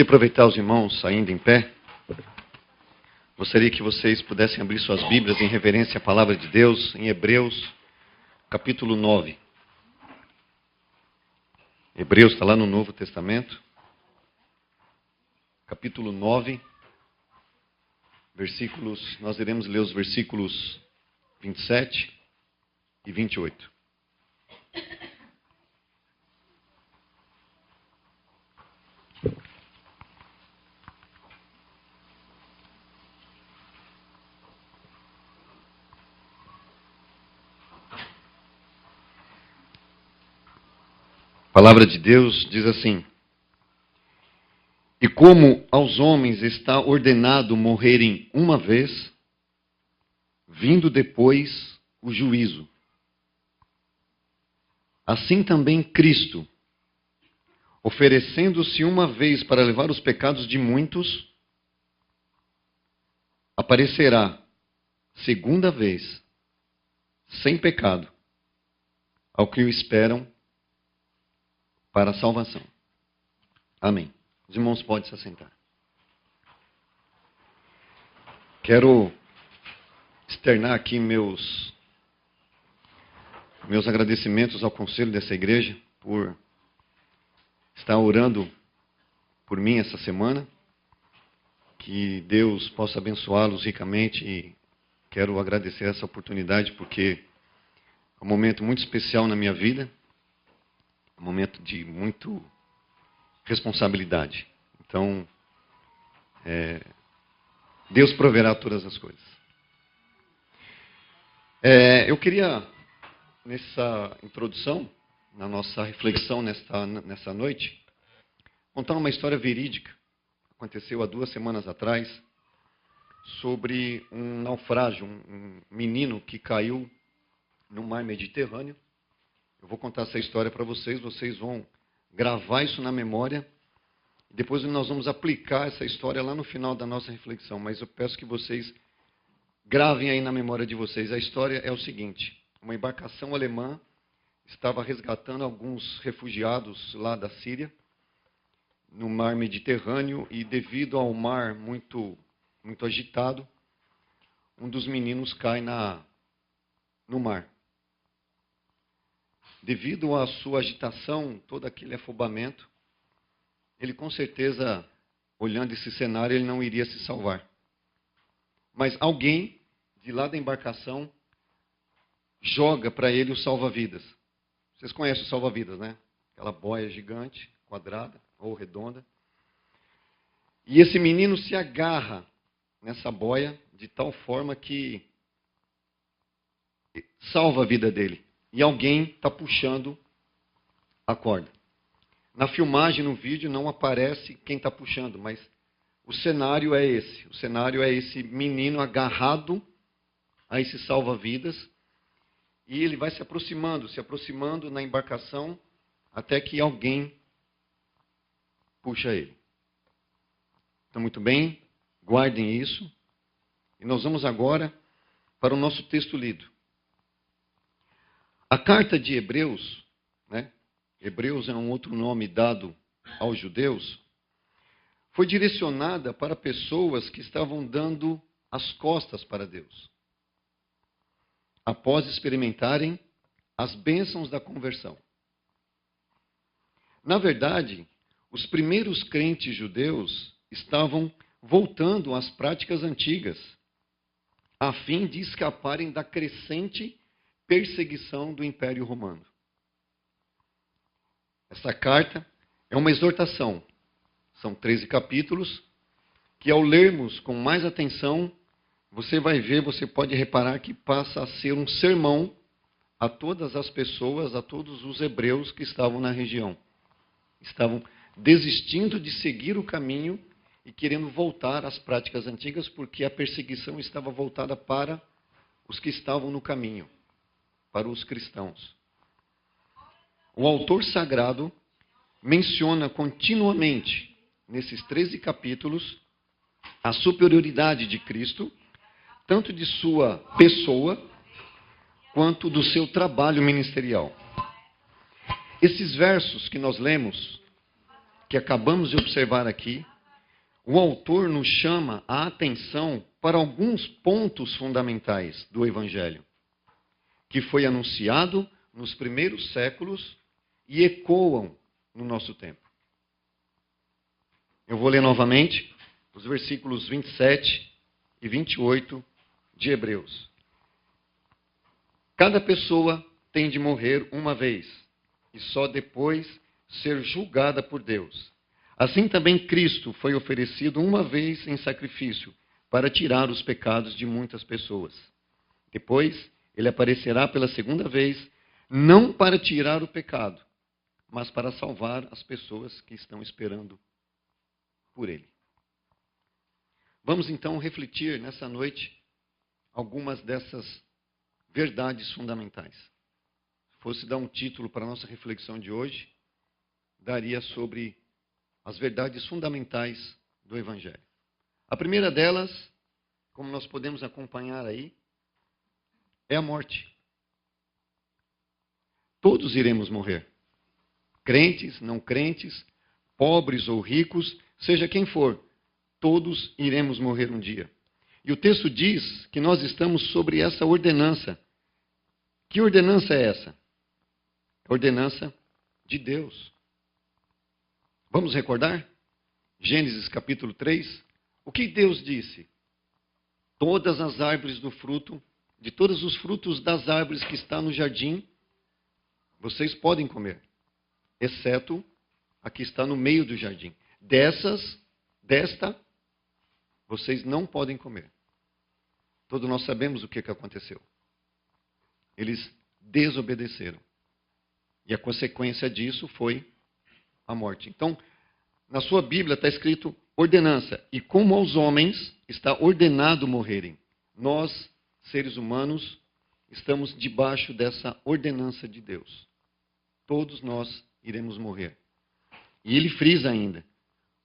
de aproveitar os irmãos ainda em pé, gostaria que vocês pudessem abrir suas Bíblias em reverência à palavra de Deus, em Hebreus, capítulo 9. Hebreus está lá no Novo Testamento, capítulo 9, nós iremos ler os versículos 27 e 28. A palavra de Deus diz assim: E como aos homens está ordenado morrerem uma vez, vindo depois o juízo, assim também Cristo, oferecendo-se uma vez para levar os pecados de muitos, aparecerá segunda vez, sem pecado, ao que o esperam para a salvação. Amém. Os irmãos podem se assentar. Quero externar aqui meus agradecimentos ao conselho dessa igreja por estar orando por mim essa semana. Que Deus possa abençoá-los ricamente e quero agradecer essa oportunidade porque é um momento muito especial na minha vida. Um momento de muita responsabilidade. Então, Deus proverá todas as coisas. Eu queria, nessa introdução, na nossa reflexão nessa noite, contar uma história verídica. Aconteceu há 2 semanas atrás, sobre um naufrágio, um menino que caiu no mar Mediterrâneo. Eu vou contar essa história para vocês vão gravar isso na memória. Depois nós vamos aplicar essa história lá no final da nossa reflexão. Mas eu peço que vocês gravem aí na memória de vocês. A história é o seguinte: uma embarcação alemã estava resgatando alguns refugiados lá da Síria, no mar Mediterrâneo, e devido ao mar muito agitado, um dos meninos cai no mar. Devido à sua agitação, todo aquele afobamento, ele com certeza, olhando esse cenário, ele não iria se salvar. Mas alguém, de lá da embarcação, joga para ele o salva-vidas. Vocês conhecem o salva-vidas, né? Aquela boia gigante, quadrada ou redonda. E esse menino se agarra nessa boia de tal forma que salva a vida dele. E alguém está puxando a corda. Na filmagem, no vídeo, não aparece quem está puxando, mas o cenário é esse. O cenário é esse menino agarrado a esse salva-vidas. E ele vai se aproximando na embarcação, até que alguém puxa ele. Então, muito bem, guardem isso. E nós vamos agora para o nosso texto lido. A carta de Hebreus, né? Hebreus é um outro nome dado aos judeus, foi direcionada para pessoas que estavam dando as costas para Deus, após experimentarem as bênçãos da conversão. Na verdade, os primeiros crentes judeus estavam voltando às práticas antigas, a fim de escaparem da crescente perseguição do Império Romano. Essa carta é uma exortação. São 13 capítulos, que ao lermos com mais atenção, você pode reparar que passa a ser um sermão a todas as pessoas, a todos os hebreus que estavam na região. Estavam desistindo de seguir o caminho e querendo voltar às práticas antigas, porque a perseguição estava voltada para os que estavam no caminho, para os cristãos. O autor sagrado menciona continuamente, nesses 13 capítulos, a superioridade de Cristo, tanto de sua pessoa, quanto do seu trabalho ministerial. Esses versos que nós lemos que acabamos de observar aqui, o autor nos chama a atenção para alguns pontos fundamentais do Evangelho, que foi anunciado nos primeiros séculos e ecoam no nosso tempo. Eu vou ler novamente os versículos 27 e 28 de Hebreus. Cada pessoa tem de morrer uma vez, e só depois ser julgada por Deus. Assim também Cristo foi oferecido uma vez em sacrifício para tirar os pecados de muitas pessoas. Depois, ele aparecerá pela segunda vez, não para tirar o pecado, mas para salvar as pessoas que estão esperando por ele. Vamos então refletir nessa noite algumas dessas verdades fundamentais. Se fosse dar um título para a nossa reflexão de hoje, daria sobre as verdades fundamentais do Evangelho. A primeira delas, como nós podemos acompanhar aí, é a morte. Todos iremos morrer. Crentes, não crentes, pobres ou ricos, seja quem for, todos iremos morrer um dia. E o texto diz que nós estamos sobre essa ordenança. Que ordenança é essa? A ordenança de Deus. Vamos recordar? Gênesis capítulo 3. O que Deus disse? Todas as árvores do fruto, de todos os frutos das árvores que está no jardim, vocês podem comer, exceto a que está no meio do jardim. Desta, vocês não podem comer. Todos nós sabemos o que aconteceu. Eles desobedeceram. E a consequência disso foi a morte. Então, na sua Bíblia está escrito ordenança. E como aos homens está ordenado morrerem, nós, seres humanos, estamos debaixo dessa ordenança de Deus. Todos nós iremos morrer. E ele frisa ainda,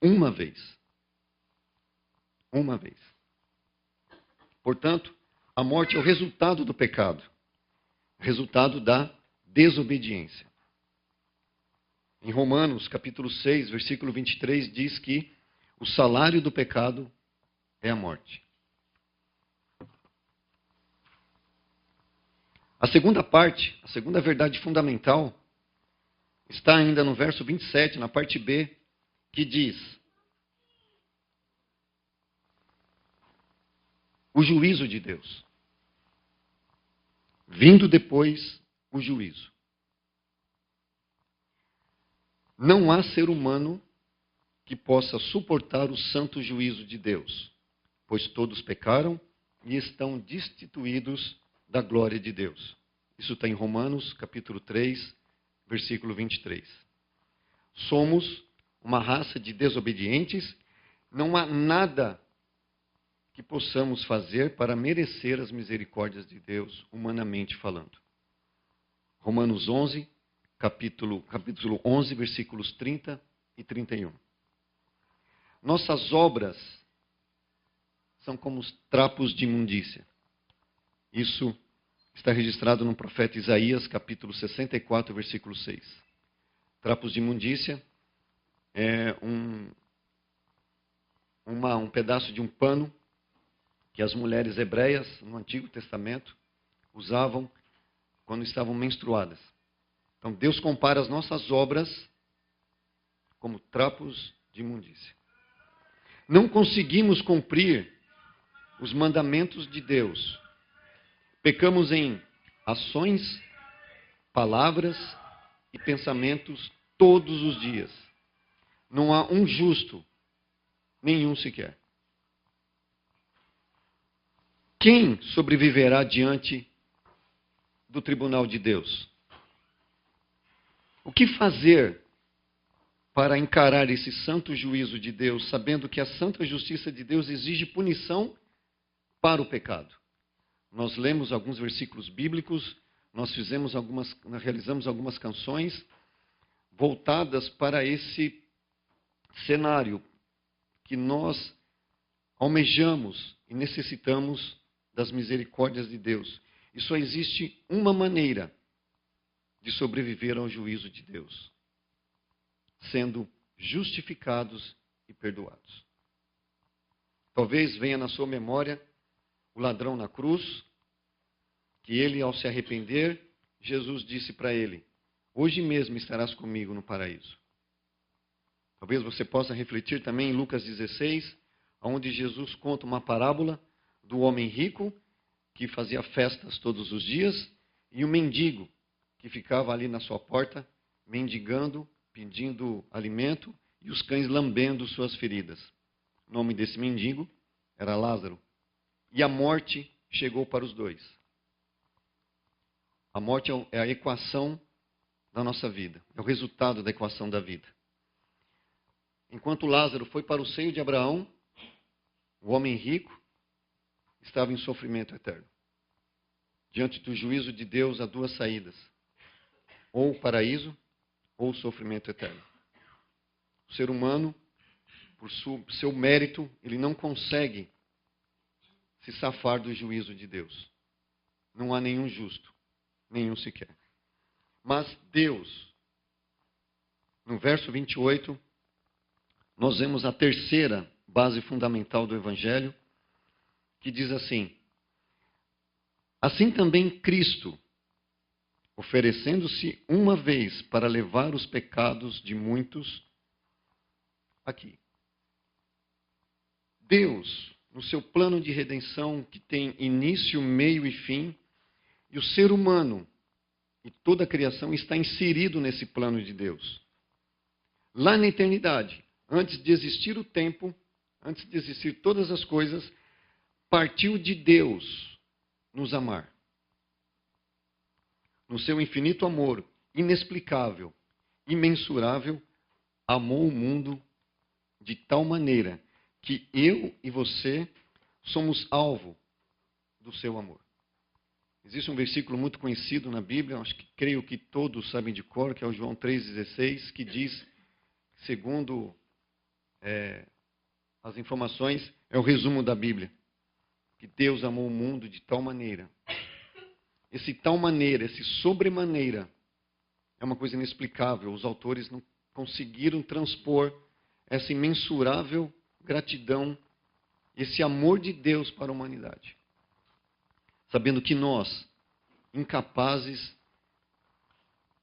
uma vez. Uma vez. Portanto, a morte é o resultado do pecado. Resultado da desobediência. Em Romanos, capítulo 6, versículo 23, diz que o salário do pecado é a morte. A segunda parte, a segunda verdade fundamental, está ainda no verso 27, na parte B, que diz: o juízo de Deus. Vindo depois, o juízo. Não há ser humano que possa suportar o santo juízo de Deus, pois todos pecaram e estão destituídos da glória de Deus. Isso está em Romanos, capítulo 3, versículo 23. Somos uma raça de desobedientes, não há nada que possamos fazer para merecer as misericórdias de Deus, humanamente falando. Romanos 11, capítulo 11, versículos 30 e 31. Nossas obras são como os trapos de imundícia. Isso está registrado no profeta Isaías, capítulo 64, versículo 6. Trapos de imundícia é um pedaço de um pano que as mulheres hebreias, no Antigo Testamento, usavam quando estavam menstruadas. Então, Deus compara as nossas obras como trapos de imundícia. Não conseguimos cumprir os mandamentos de Deus. Pecamos em ações, palavras e pensamentos todos os dias. Não há um justo, nenhum sequer. Quem sobreviverá diante do tribunal de Deus? O que fazer para encarar esse santo juízo de Deus, sabendo que a santa justiça de Deus exige punição para o pecado? Nós lemos alguns versículos bíblicos, nós realizamos algumas canções voltadas para esse cenário que nós almejamos e necessitamos das misericórdias de Deus. E só existe uma maneira de sobreviver ao juízo de Deus: sendo justificados e perdoados. Talvez venha na sua memória o ladrão na cruz, que ele, ao se arrepender, Jesus disse para ele: hoje mesmo estarás comigo no paraíso. Talvez você possa refletir também em Lucas 16, onde Jesus conta uma parábola do homem rico, que fazia festas todos os dias, e o mendigo, que ficava ali na sua porta, mendigando, pedindo alimento, e os cães lambendo suas feridas. O nome desse mendigo era Lázaro. E a morte chegou para os dois. A morte é a equação da nossa vida, é o resultado da equação da vida. Enquanto Lázaro foi para o seio de Abraão, o homem rico estava em sofrimento eterno. Diante do juízo de Deus, há duas saídas: ou o paraíso, ou o sofrimento eterno. O ser humano, por seu mérito, ele não consegue se safar do juízo de Deus. Não há nenhum justo, nenhum sequer. Mas Deus, no verso 28, nós vemos a terceira base fundamental do Evangelho, que diz assim: assim também Cristo, oferecendo-se uma vez para levar os pecados de muitos, aqui. Deus, no seu plano de redenção, que tem início, meio e fim, e o ser humano e toda a criação está inserido nesse plano de Deus. Lá na eternidade, antes de existir o tempo, antes de existir todas as coisas, partiu de Deus nos amar. No seu infinito amor, inexplicável, imensurável, amou o mundo de tal maneira que eu e você somos alvo do seu amor. Existe um versículo muito conhecido na Bíblia, creio que todos sabem de cor, que é o João 3,16, que diz, segundo as informações, é o resumo da Bíblia, que Deus amou o mundo de tal maneira. Esse tal maneira, esse sobremaneira, é uma coisa inexplicável. Os autores não conseguiram transpor essa imensurável gratidão, esse amor de Deus para a humanidade. Sabendo que nós, incapazes,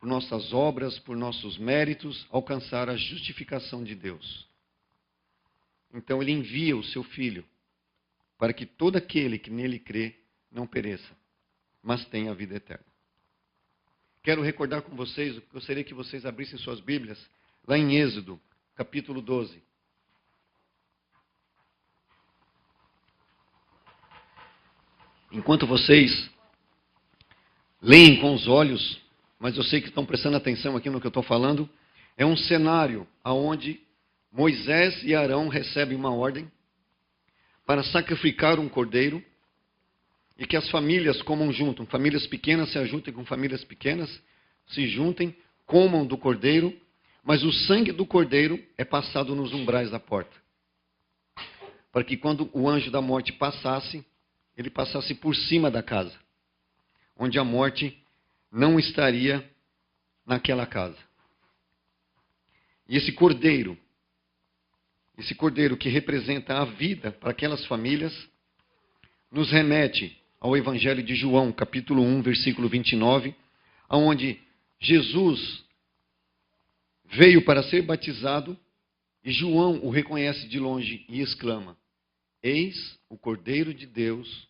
por nossas obras, por nossos méritos, alcançar a justificação de Deus. Então ele envia o seu Filho, para que todo aquele que nele crê não pereça, mas tenha a vida eterna. Quero recordar com vocês, gostaria que vocês abrissem suas Bíblias, lá em Êxodo, capítulo 12. Enquanto vocês leem com os olhos, mas eu sei que estão prestando atenção aqui no que eu estou falando, é um cenário onde Moisés e Arão recebem uma ordem para sacrificar um cordeiro e que as famílias comam junto. Famílias pequenas se ajuntem com famílias pequenas, se juntem, comam do cordeiro, mas o sangue do cordeiro é passado nos umbrais da porta. Para que quando o anjo da morte passasse, ele passasse por cima da casa, onde a morte não estaria naquela casa. E esse cordeiro que representa a vida para aquelas famílias, nos remete ao Evangelho de João, capítulo 1, versículo 29, onde Jesus veio para ser batizado e João o reconhece de longe e exclama: eis o Cordeiro de Deus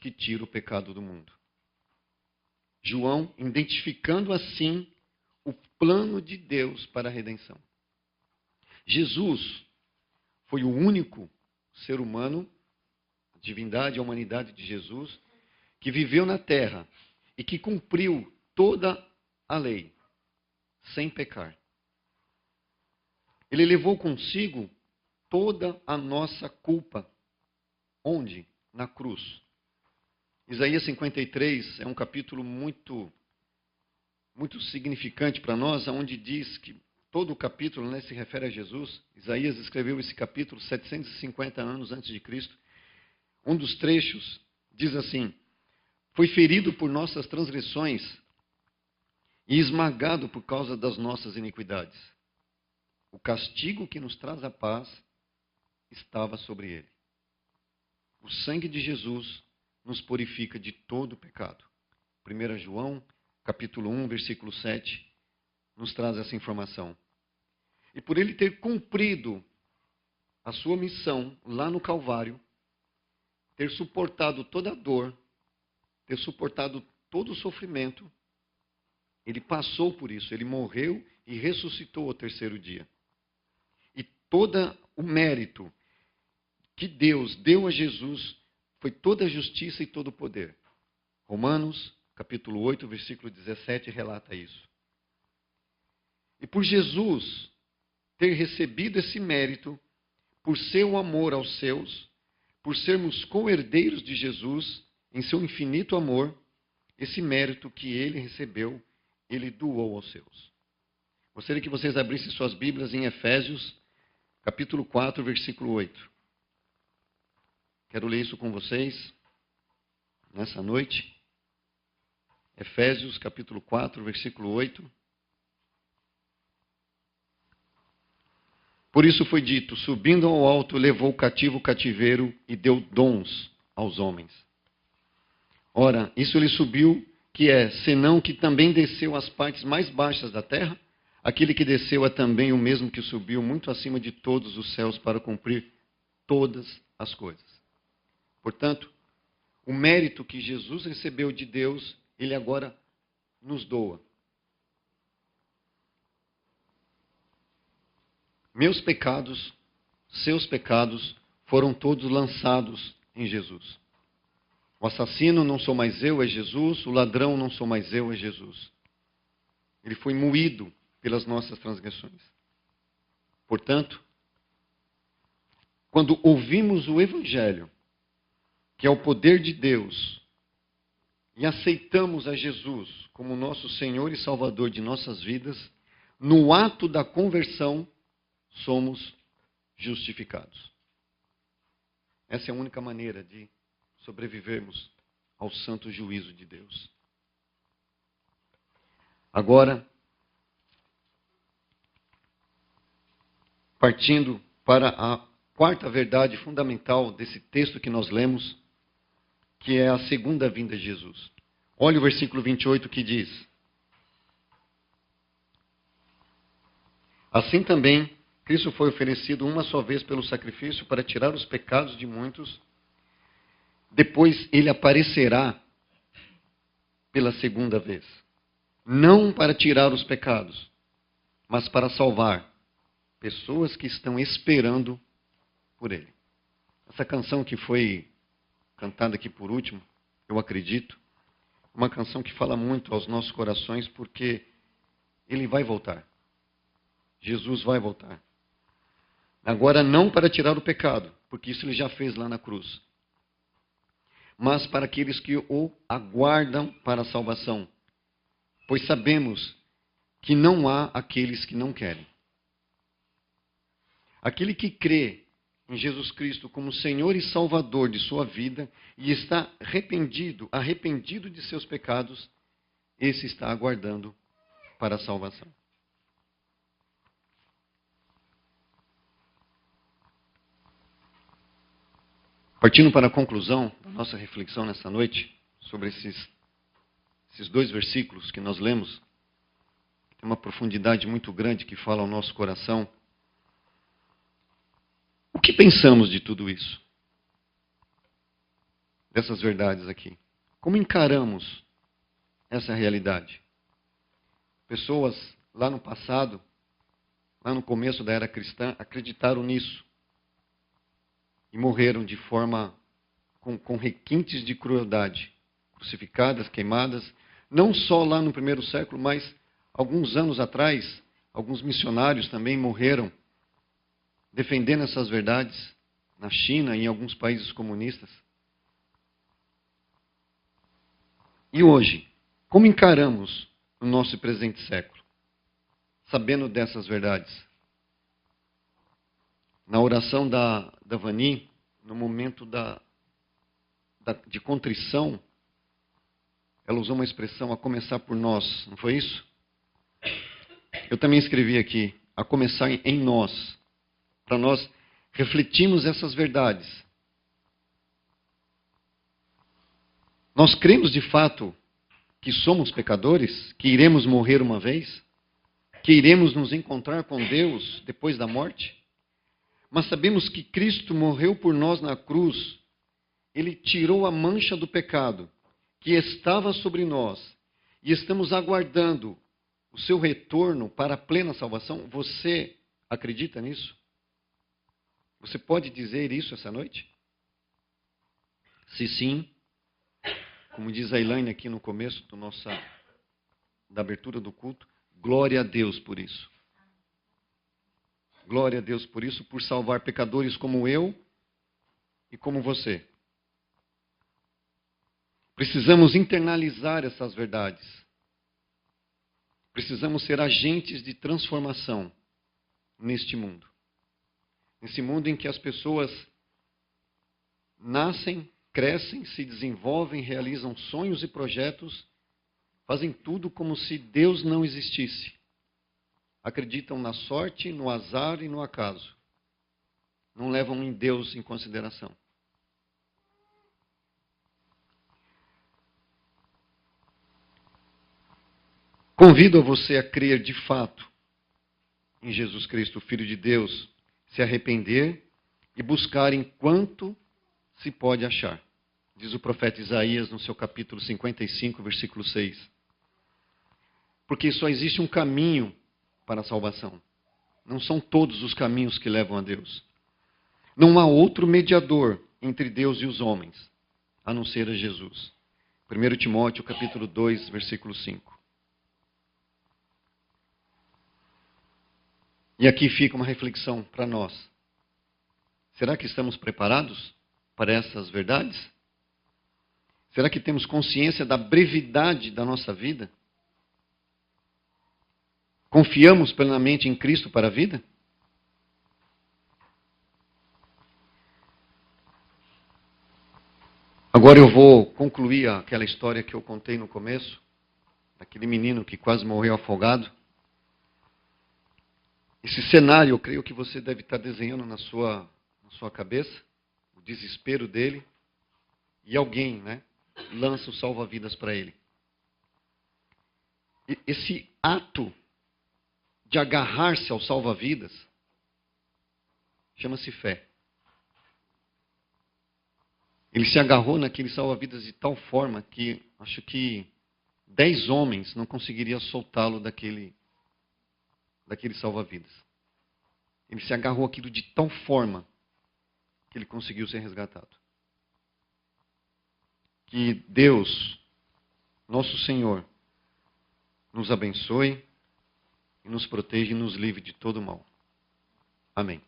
que tira o pecado do mundo. João identificando assim o plano de Deus para a redenção. Jesus foi o único ser humano, a divindade e a humanidade de Jesus, que viveu na terra e que cumpriu toda a lei, sem pecar. Ele levou consigo toda a nossa culpa. Onde? Na cruz. Isaías 53 é um capítulo muito significante para nós, onde diz que todo o capítulo, se refere a Jesus. Isaías escreveu esse capítulo 750 anos antes de Cristo. Um dos trechos diz assim: foi ferido por nossas transgressões e esmagado por causa das nossas iniquidades. o castigo que nos traz a paz estava sobre ele. O sangue de Jesus nos purifica de todo pecado. 1 João, capítulo 1, versículo 7, nos traz essa informação. E por ele ter cumprido a sua missão lá no Calvário, ter suportado toda a dor, ter suportado todo o sofrimento, ele passou por isso, ele morreu e ressuscitou ao terceiro dia. E todo o mérito que Deus deu a Jesus foi toda a justiça e todo o poder. Romanos, capítulo 8, versículo 17, relata isso. E por Jesus ter recebido esse mérito, por seu amor aos seus, por sermos co-herdeiros de Jesus, em seu infinito amor, esse mérito que ele recebeu, ele doou aos seus. Gostaria que vocês abrissem suas Bíblias em Efésios, capítulo 4, versículo 8. Quero ler isso com vocês nessa noite. Efésios, capítulo 4, versículo 8. Por isso foi dito, subindo ao alto, levou cativo o cativeiro e deu dons aos homens. Ora, isso lhe subiu, que é, senão que também desceu às partes mais baixas da terra, aquele que desceu é também o mesmo que subiu muito acima de todos os céus para cumprir todas as coisas. Portanto, o mérito que Jesus recebeu de Deus, ele agora nos doa. Meus pecados, seus pecados, foram todos lançados em Jesus. O assassino não sou mais eu, é Jesus. O ladrão não sou mais eu, é Jesus. Ele foi moído pelas nossas transgressões. Portanto, quando ouvimos o Evangelho, que é o poder de Deus, e aceitamos a Jesus como nosso Senhor e Salvador de nossas vidas, no ato da conversão, somos justificados. Essa é a única maneira de sobrevivermos ao santo juízo de Deus. Agora, partindo para a quarta verdade fundamental desse texto que nós lemos, que é a segunda vinda de Jesus. Olha o versículo 28 que diz: assim também, Cristo foi oferecido uma só vez pelo sacrifício para tirar os pecados de muitos. Depois ele aparecerá pela segunda vez. Não para tirar os pecados, mas para salvar pessoas que estão esperando por ele. Essa canção que foi cantada aqui por último, eu acredito, uma canção que fala muito aos nossos corações, porque ele vai voltar. Jesus vai voltar. Agora não para tirar o pecado, porque isso ele já fez lá na cruz, mas para aqueles que o aguardam para a salvação. Pois sabemos que não há aqueles que não querem. Aquele que crê em Jesus Cristo como Senhor e Salvador de sua vida e está arrependido de seus pecados, esse está aguardando para a salvação. Partindo para a conclusão da nossa reflexão nessa noite, sobre esses dois versículos que nós lemos, tem uma profundidade muito grande que fala ao nosso coração. O que pensamos de tudo isso? Dessas verdades aqui. Como encaramos essa realidade? Pessoas lá no passado, lá no começo da era cristã, acreditaram nisso. E morreram de forma com requintes de crueldade, crucificadas, queimadas, não só lá no primeiro século, mas alguns anos atrás, alguns missionários também morreram defendendo essas verdades na China e em alguns países comunistas. E hoje, como encaramos o nosso presente século, sabendo dessas verdades? Na oração da Vani, no momento de contrição, ela usou uma expressão, a começar por nós, não foi isso? Eu também escrevi aqui, a começar em nós, para nós refletirmos essas verdades. Nós cremos de fato que somos pecadores, que iremos morrer uma vez, que iremos nos encontrar com Deus depois da morte? Mas sabemos que Cristo morreu por nós na cruz. Ele tirou a mancha do pecado que estava sobre nós e estamos aguardando o seu retorno para a plena salvação. Você acredita nisso? Você pode dizer isso essa noite? Se sim, como diz a Elaine aqui no começo da abertura do culto, glória a Deus por isso. Glória a Deus por isso, por salvar pecadores como eu e como você. Precisamos internalizar essas verdades. Precisamos ser agentes de transformação neste mundo. Nesse mundo em que as pessoas nascem, crescem, se desenvolvem, realizam sonhos e projetos, fazem tudo como se Deus não existisse. Acreditam na sorte, no azar e no acaso. Não levam em Deus em consideração. Convido a você a crer de fato em Jesus Cristo, o Filho de Deus, se arrepender e buscar enquanto se pode achar. Diz o profeta Isaías no seu capítulo 55, versículo 6. Porque só existe um caminho para a salvação. Não são todos os caminhos que levam a Deus. Não há outro mediador entre Deus e os homens, a não ser a Jesus. 1 Timóteo capítulo 2, versículo 5. E aqui fica uma reflexão para nós. Será que estamos preparados para essas verdades? Será que temos consciência da brevidade da nossa vida? Confiamos plenamente em Cristo para a vida? Agora eu vou concluir aquela história que eu contei no começo, daquele menino que quase morreu afogado. Esse cenário, eu creio que você deve estar desenhando na sua cabeça, o desespero dele, e alguém, lança o salva-vidas para ele. Esse ato de agarrar-se ao salva-vidas chama-se fé. Ele se agarrou naquele salva-vidas de tal forma que acho que 10 homens não conseguiriam soltá-lo daquele salva-vidas. Ele se agarrou aquilo de tal forma que ele conseguiu ser resgatado. Que Deus, nosso Senhor, nos abençoe, e nos proteja e nos livre de todo mal. Amém.